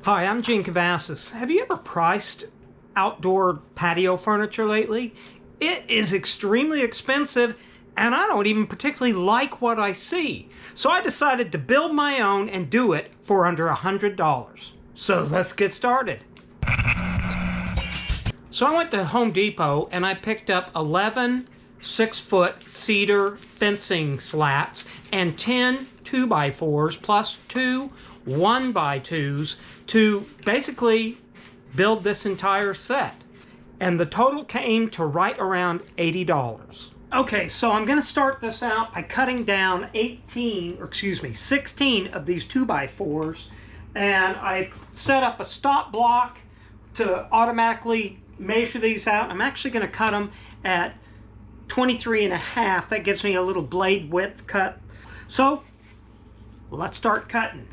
Hi, I'm Gene Cavassis. Have you ever priced outdoor patio furniture lately? It is extremely expensive, and I don't even particularly like what I see. So I decided to build my own and do it for under $100. So let's get started. So I went to Home Depot and I picked up 11 6-foot cedar fencing slats and 10 2x4s plus 2 1x2s to basically build this entire set. And the total came to right around $80. Okay, so I'm going to start this out by cutting down 16 of these 2x4s, and I set up a stop block to automatically measure these out. I'm actually going to cut them at 23.5. That gives me a little blade width cut. So let's start cutting.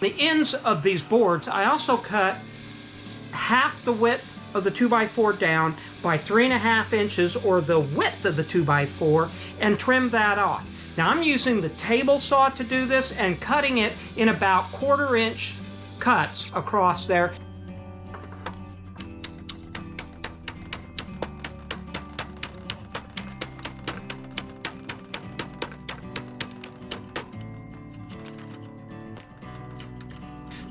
The ends of these boards, I also cut half the width of the 2x4 down by 3.5 inches, or the width of the 2x4, and trim that off. Now I'm using the table saw to do this and cutting it in about 1/4 inch cuts across there.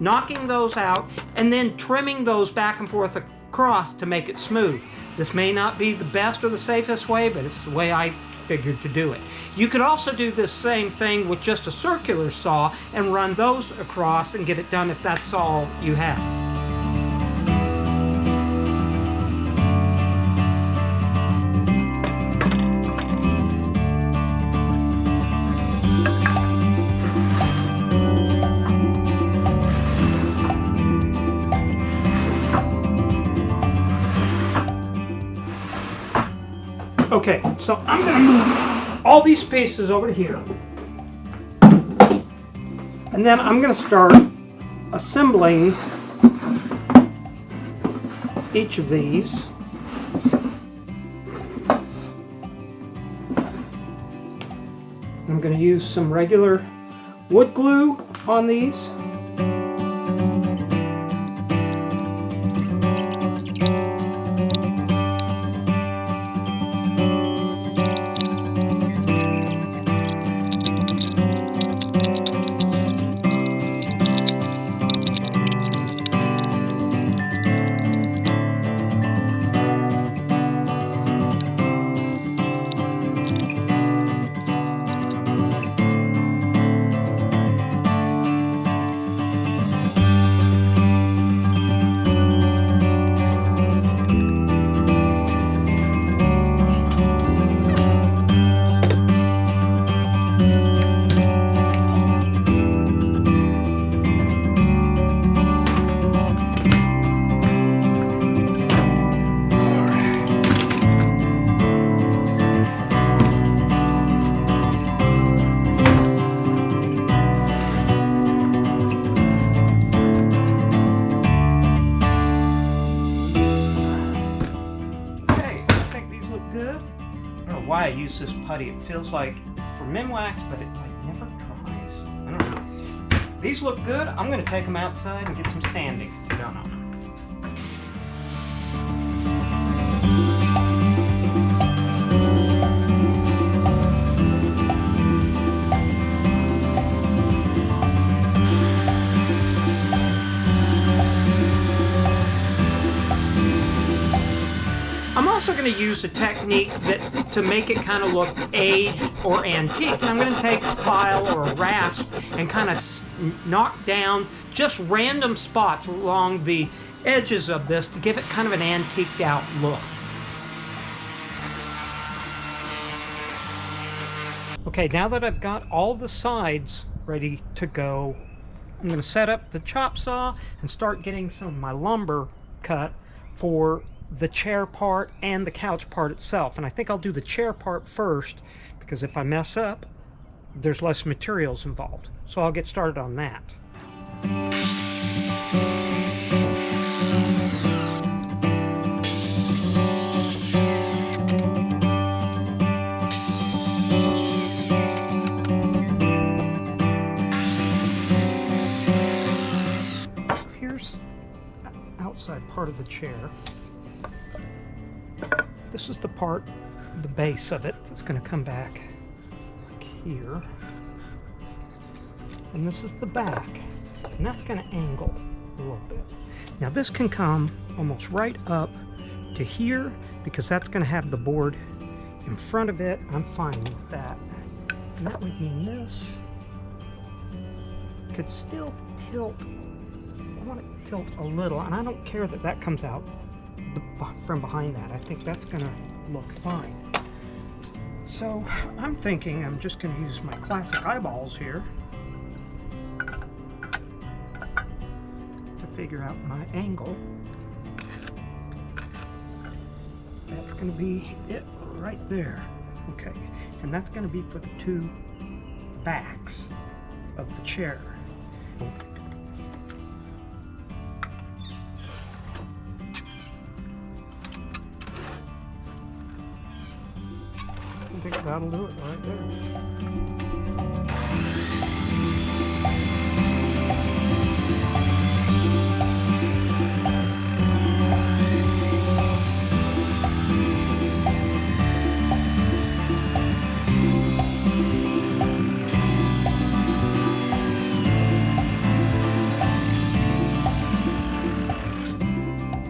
Knocking those out and then trimming those back and forth across to make it smooth. This may not be the best or the safest way, but it's the way I figured to do it. You could also do this same thing with just a circular saw and run those across and get it done if that's all you have. Okay, so I'm going to move all these pieces over to here. And then I'm going to start assembling each of these. I'm going to use some regular wood glue on these. Why I use this putty. It feels like for Minwax, but it like never dries. I don't know. These look good. I'm going to take them outside and get some sanding done on them. I'm also going to use a technique that to make it kind of look aged or antique. I'm going to take a file or a rasp and kind of knock down just random spots along the edges of this to give it kind of an antiqued out look. Okay, now that I've got all the sides ready to go, I'm going to set up the chop saw and start getting some of my lumber cut for the chair part and the couch part itself. And I think I'll do the chair part first, because if I mess up, there's less materials involved. So I'll get started on that. Here's the outside part of the chair. This is the part, the base of it, that's going to come back like here. And this is the back, and that's going to angle a little bit. Now this can come almost right up to here, because that's going to have the board in front of it. I'm fine with that. And that would mean this could still tilt. I want it to tilt a little, and I don't care that that comes out from behind that. I think that's going to look fine. So I'm thinking I'm just going to use my classic eyeballs here to figure out my angle. That's going to be it right there. Okay, and that's going to be for the two backs of the chair. I think that'll do it right there.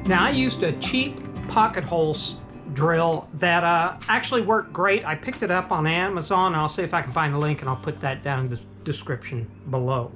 Now I used a cheap pocket hole drill that actually worked great. I picked it up on Amazon. I'll see if I can find a link, and I'll put that down in the description below.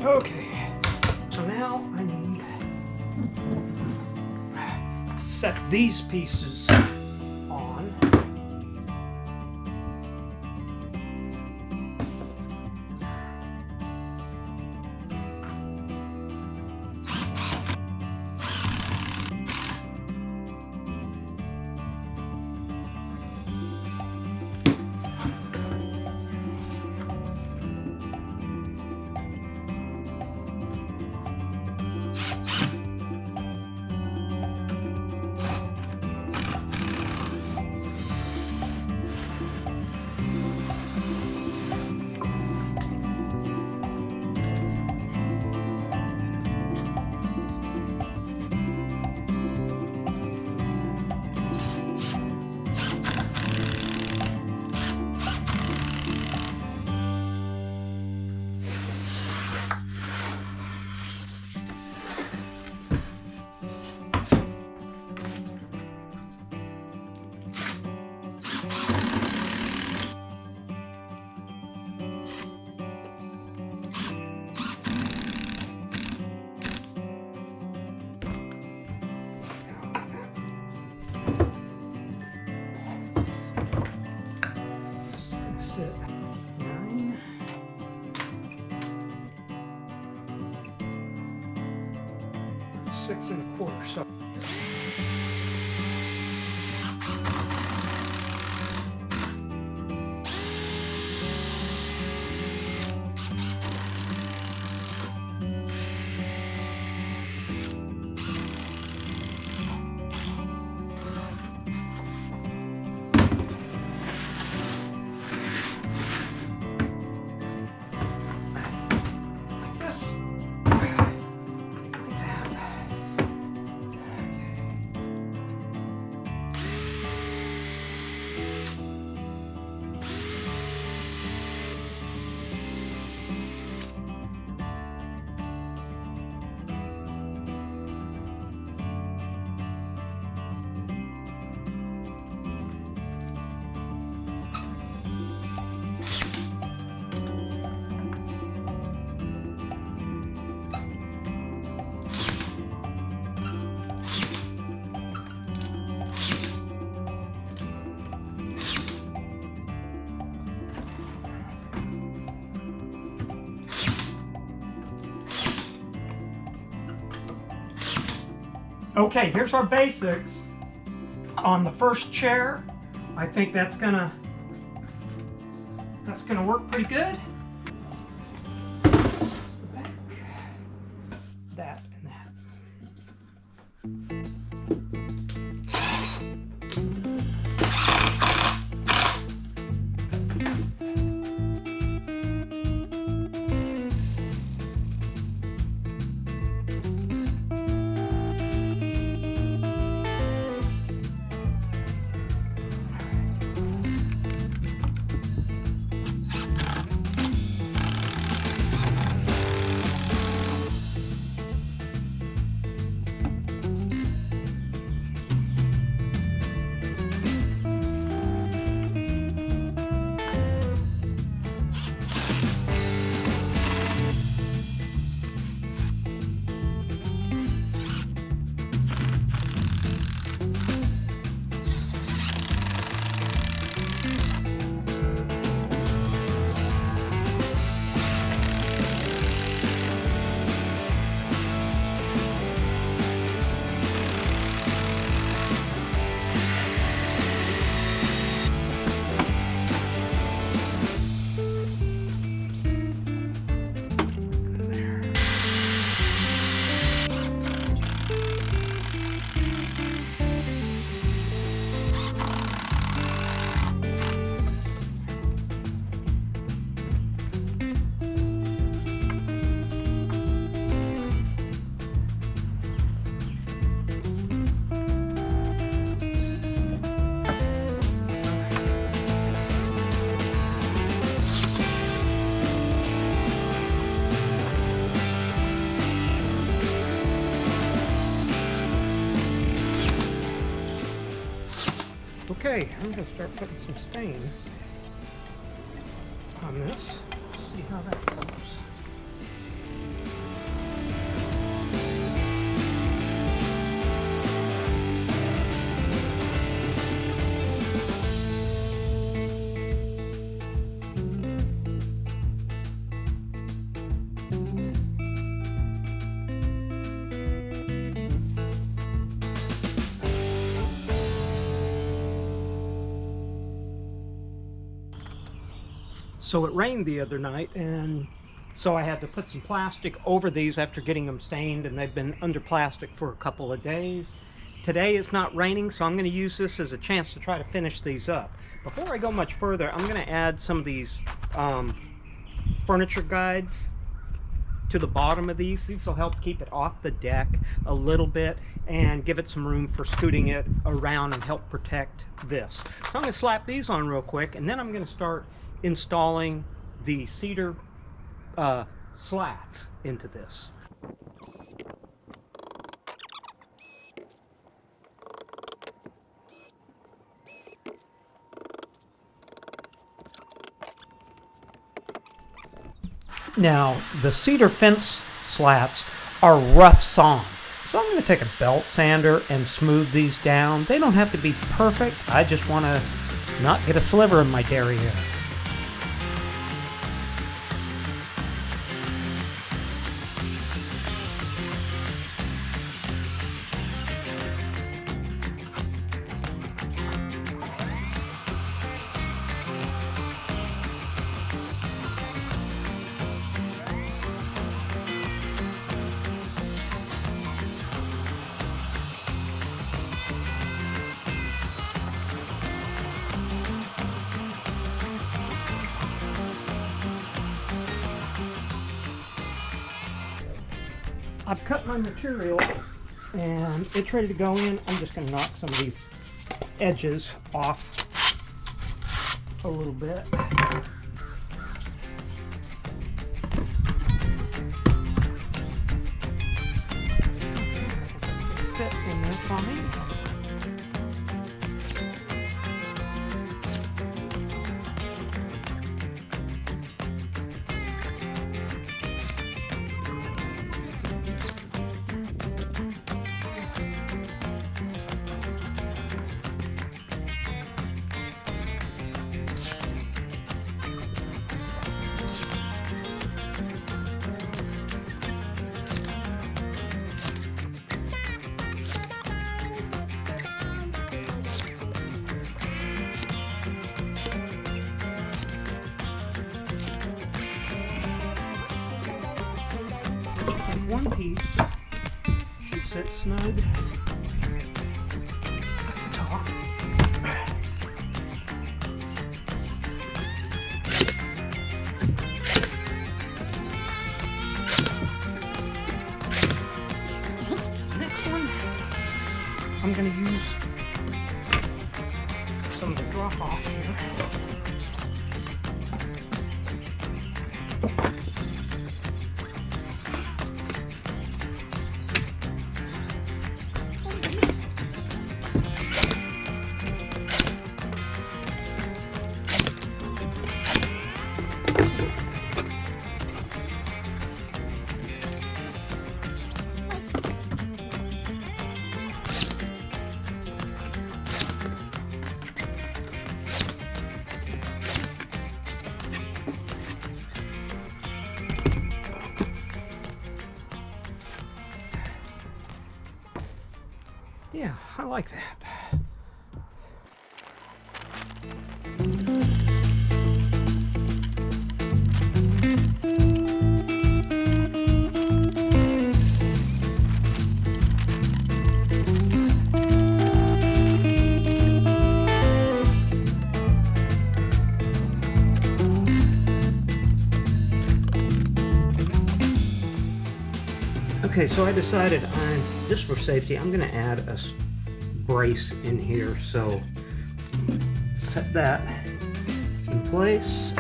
Okay, so now I need to set these pieces on. Six and a quarter. So Okay, here's our basics on the first chair. I think that's gonna work pretty good. That's the back. That and that. Okay, I'm going to start putting some stain on this. See how that goes. So it rained the other night, and so I had to put some plastic over these after getting them stained, and they've been under plastic for a couple of days. Today it's not raining, so I'm going to use this as a chance to try to finish these up. Before I go much further, I'm going to add some of these furniture guides to the bottom of these. These will help keep it off the deck a little bit and give it some room for scooting it around and help protect this. So I'm going to slap these on real quick, and then I'm going to start installing the cedar slats into this. Now, the cedar fence slats are rough sawn, so I'm going to take a belt sander and smooth these down. They don't have to be perfect. I just want to not get a sliver in my derriere. I've cut my material and it's ready to go in. I'm just going to knock some of these edges off a little bit. Fit in there fine. Take one piece, should sit snug at the top. Next one, I'm going to use some of the drop off here. Yeah, I like that. Okay, so I decided just for safety, I'm going to add a brace in here. So set that in place.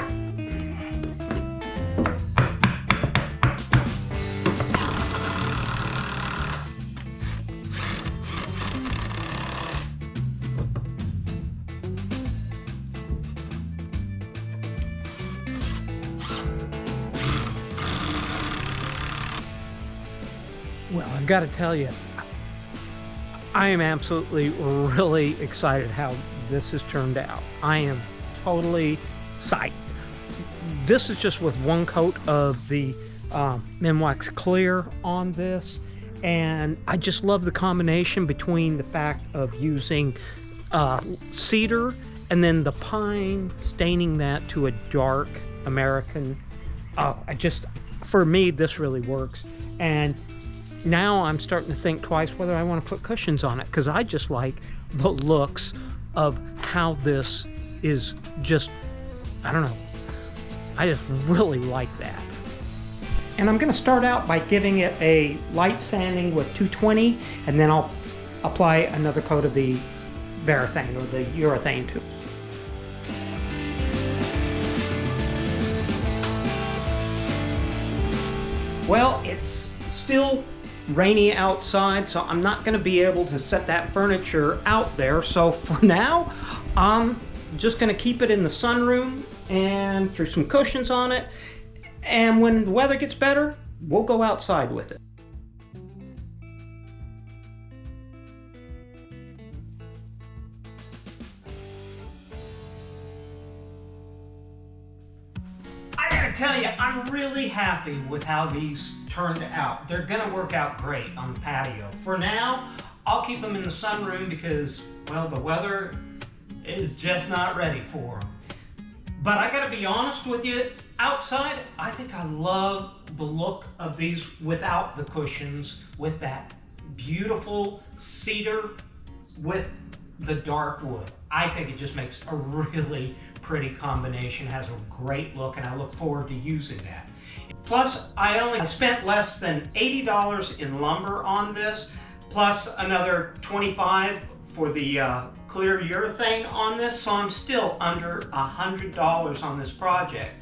Well, I've got to tell you, I am absolutely really excited how this has turned out. I am totally psyched. This is just with one coat of the Minwax Clear on this, and I just love the combination between the fact of using cedar and then the pine, staining that to a dark American. For me, this really works. And now I'm starting to think twice whether I want to put cushions on it, because I just like the looks of how this is just, I don't know, I just really like that. And I'm going to start out by giving it a light sanding with 220, and then I'll apply another coat of the Varathane or the urethane to it. Well, it's still rainy outside, so I'm not going to be able to set that furniture out there. So for now, I'm just going to keep it in the sunroom and throw some cushions on it. And when the weather gets better, we'll go outside with it. I gotta tell you, I'm really happy with how these turned out. They're gonna work out great on the patio. For now, I'll keep them in the sunroom because, well, the weather is just not ready for them. But I gotta be honest with you, outside, I think I love the look of these without the cushions, with that beautiful cedar with the dark wood. I think it just makes a really pretty combination, has a great look, and I look forward to using that. Plus, I only spent less than $80 in lumber on this, plus another $25 for the clear urethane on this, so I'm still under $100 on this project.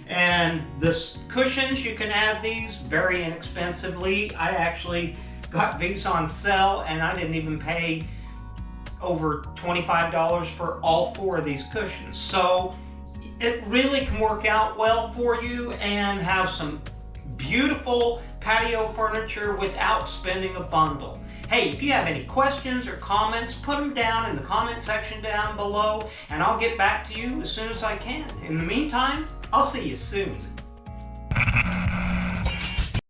And this cushions, you can add these very inexpensively. I actually got these on sale, and I didn't even pay over $25 for all 4 of these cushions. So it really can work out well for you and have some beautiful patio furniture without spending a bundle. Hey, if you have any questions or comments, put them down in the comment section down below, and I'll get back to you as soon as I can. In the meantime, I'll see you soon.